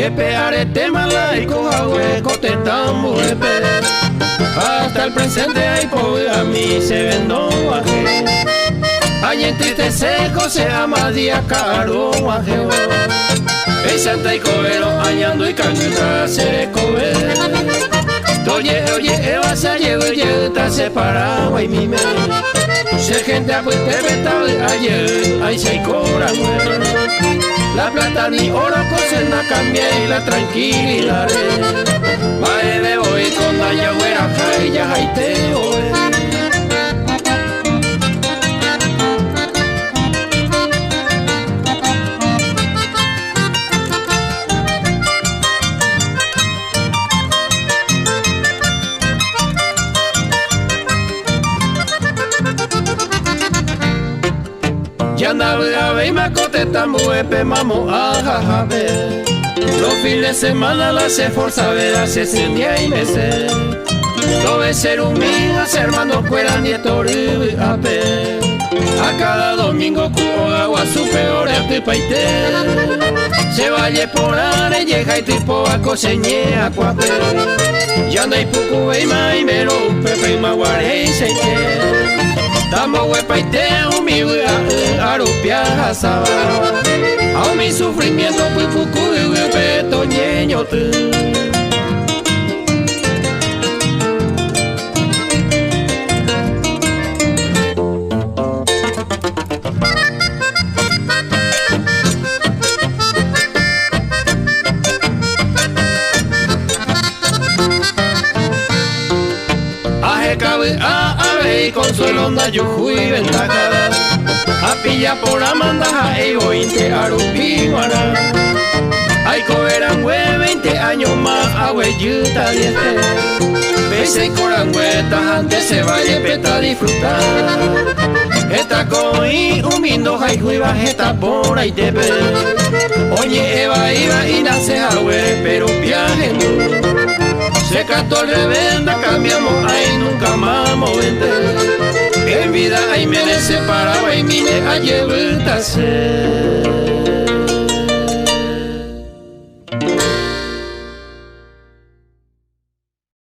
Yepe arete malaico hahueco te tambo hasta el presente hay pobre a mí se vendo guaje. Ay entristece José Amadía caro guaje. El Santa y Covero añando y cañuta se cobe. Oye, vas a llevar separado y mi me. Se gente a pues te vetable ayer, ay se cobra la plata ni oro cocina cambia y la tranquilidad. Mae de hoy con la yagüera jai ya jai te oe. Ya andaba y me contestamos epe mamo ajajabe. Los fines de semana la se forza ver hace 100 días y meses. No ve ser un migas hermano fuera nieto ape. A cada domingo cubo agua su peor arte paite. Se vaya por are llega y tipo a coseñe a cuape. Ya anda y pucu y maimero pepe y maguare y seite. Damo huepaite mi arupia asaba. A mi sufrimiento pupucu y huepeto ñeño tu. A consuelo na yo fui ventaja. A pilla por Amanda e ointe arupi guara. Ay coeran 20 años más a hueyuta 10. Pese y coranguetas antes se vaya peta disfrutar. Esta coi humindo jai juiva esta por ahí te ve. Oye Eva iba y nace a hue pero viaje no. Se cantó el revenda, cambiamos, ahí nunca más movente. En vida ahí me separaba y mire a llevarse.